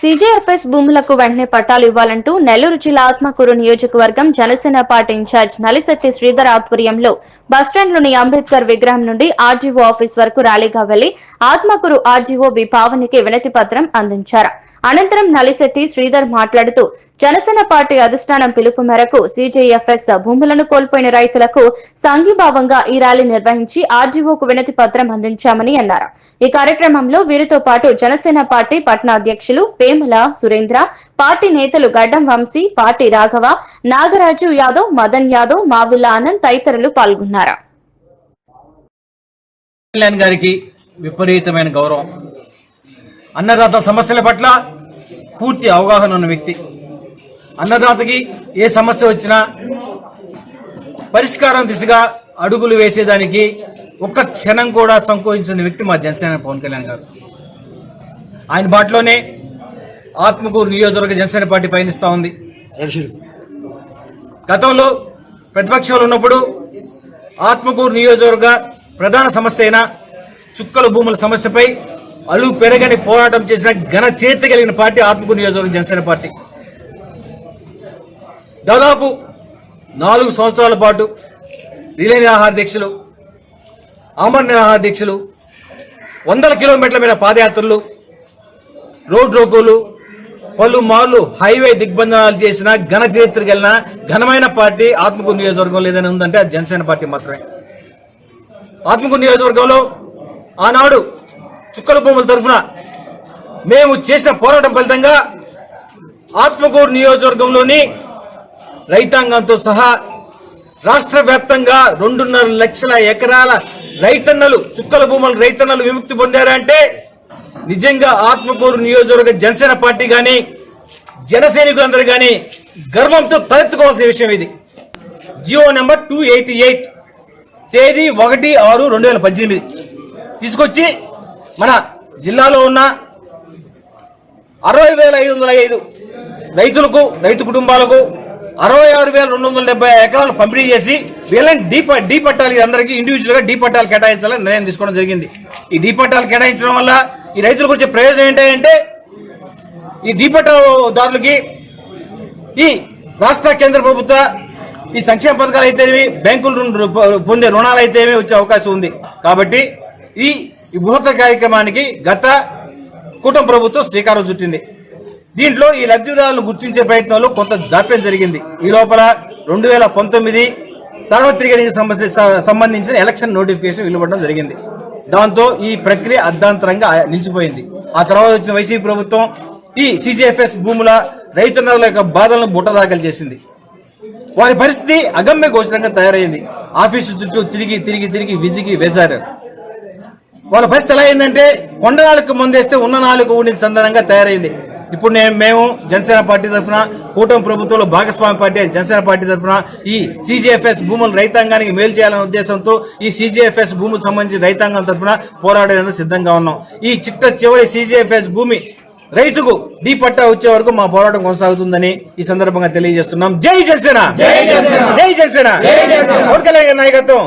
CGFS భూములకు వెంటనే పట్టాలు ఇవ్వాలంటూ నెల్లూరు జిల్లా ఆత్మకూరు నియోజకవర్గం జనసేన పార్టీ ఇన్ఛార్జ్ నలిశెట్టి శ్రీధర్ ఆధ్వర్యంలో బస్టాండ్లోని అంబేద్కర్ విగ్రహం నుండి ఆర్జీఓ ఆఫీస్ వరకు ర్యాలీగా వెళ్లి ఆత్మకూరు ఆర్జీఓ బి పావనికి వినతి పత్రం అందించారు. అనంతరం నలిశెట్టి శ్రీధర్ మాట్లాడుతూ జనసేన పార్టీ అధిష్టానం పిలుపు మేరకు సీజీఎఫ్ఎస్ భూములను కోల్పోయిన రైతులకు సంఘీభావంగా ఈ ర్యాలీ నిర్వహించి ఆర్జీఓకు వినతి పత్రం అందించామని అన్నారు. ఈ కార్యక్రమంలో వీరితో పాటు జనసేన పార్టీ పట్న అధ్యక్షులు వేముల సురేంద్ర, పార్టీ నేతలు గడ్డం వంశీ, పార్టీ రాఘవ, నాగరాజు యాదవ్, మదన్ యాదవ్, మావిల్ల ఆనంద్ తదితరులు పాల్గొన్నారు. గారికి విపరీతమైన గౌరవం, అన్నదాత సమస్యల పట్ల పూర్తి అవగాహన ఉన్న వ్యక్తి. అన్నదాతకి ఏ సమస్య వచ్చినా పరిష్కారం దిశగా అడుగులు వేసేదానికి ఒక్క క్షణం కూడా సంకోచించిన వ్యక్తి మా జనసేన పవన్ కళ్యాణ్ గారు. ఆయన బాటలోనే ఆత్మకూరు నియోజకవర్గ జనసేన పార్టీ పయనిస్తా ఉంది. గతంలో ప్రతిపక్షంలో ఉన్నప్పుడు ఆత్మకూరు నియోజకవర్గ ప్రధాన సమస్య అయిన చుక్కల భూముల సమస్యపై అలు పెరగని పోరాటం చేసిన ఘన చేతి కలిగిన పార్టీ ఆత్మకూరు నియోజకవర్గ జనసేన పార్టీ. దాదాపు 4 సంవత్సరాల పాటు రిలే నిరాహార దీక్షలు, ఆమరణ నిరాహార దీక్షలు, 100 కిలోమీటర్ల మీద పాదయాత్రలు, రోడ్ రోకోలు, పలుమార్లు హైవే దిగ్బంధనాలు చేసిన ఘన చరిత్ర కలిగిన ఘనమైన పార్టీ ఆత్మకూరు నియోజకవర్గం లేదని ఉందంటే అది జనసేన పార్టీ మాత్రమే. ఆత్మకూరు నియోజకవర్గంలో ఆనాడు చుక్కల భూముల తరఫున మేము చేసిన పోరాటం ఫలితంగా ఆత్మకూరు నియోజకవర్గంలోని రైతాంగంతో సహా రాష్ట్ర వ్యాప్తంగా 2.5 లక్షల ఎకరాల రైతన్నలు, చుక్కల భూముల రైతన్నలు విముక్తి పొందారంటే నిజంగా ఆత్మకూరు నియోజకవర్గ జనసేన పార్టీ గాని జన సైనికులందరూ గాని గర్వంతో తలెత్తుకోవాల్సిన విషయం ఇది. జియో నెంబర్ 288 తేదీ 1/6/2018 తీసుకొచ్చి మన జిల్లాలో ఉన్న 60,505 రైతులకు, రైతు కుటుంబాలకు 66,270 ఎకరాలు పంపిణీ చేసి వీళ్ళని డీ పట్టాలు అందరికీ ఇండివిజువల్ గా డీ పట్టాలు కేటాయించాలని నిర్ణయం తీసుకోవడం జరిగింది. ఈ డీ పట్టాలు కేటాయించడం వల్ల ఈ రైతులకు వచ్చే ప్రయోజనం ఏంటంటే ఈ డీ పట్టాదారులకి ఈ రాష్ట్ర కేంద్ర ప్రభుత్వ ఈ సంక్షేమ పథకాలు అయితేనేవి, బ్యాంకులు పొందే రుణాలు అయితేనే వచ్చే అవకాశం ఉంది. కాబట్టి ఈ బృహత్త కార్యక్రమానికి గత కూటమి ప్రభుత్వం శ్రీకారం చుట్టింది. దీంట్లో ఈ లబ్ధిదారులను గుర్తించే ప్రయత్నంలో కొంత జాప్యం జరిగింది. ఈ లోపల 2019 సార్వత్రిక ఎన్నికలకు సంబంధించిన ఎలక్షన్ నోటిఫికేషన్ వెలువడడం జరిగింది. దాంతో ఈ ప్రక్రియ అర్ధాంతరంగా నిలిచిపోయింది. ఆ తర్వాత వచ్చిన వైసీపీ ప్రభుత్వం ఈ సీజీఎఫ్ఎస్ భూముల రైతన్నల యొక్క బాధలను బుట్టదాఖలు చేసింది. వారి పరిస్థితి అగమ్య గోచరంగా తయారైంది. ఆఫీసు చుట్టూ తిరిగి విసిగి వేశారు. వాళ్ళ పరిస్థితి ఎలా అయిందంటే కొండ నాలుగు ముందేస్తే ఉన్న నాలుగు ఊడిన చందనంగా తయారైంది. ఇప్పుడు మేము జనసేన పార్టీ తరఫున, కూటమి ప్రభుత్వంలో భాగస్వామి పార్టీ జనసేన పార్టీ తరఫున ఈ సీజీఎఫ్ఎస్ భూములు రైతాంగానికి మేలు చేయాలనే ఉద్దేశంతో ఈ సీజీఎఫ్ఎస్ భూములకు సంబంధించి రైతాంగం తరఫున పోరాడేందుకు సిద్ధంగా ఉన్నాం. ఈ చివరి సీజీఎఫ్ఎస్ భూమి రైతుకు డీ పట్టా వచ్చే వరకు మా పోరాటం కొనసాగుతుందని ఈ సందర్భంగా తెలియజేస్తున్నాం. జై జనసేన, జై జనసేన, జై జనసేన, నాయకత్వం.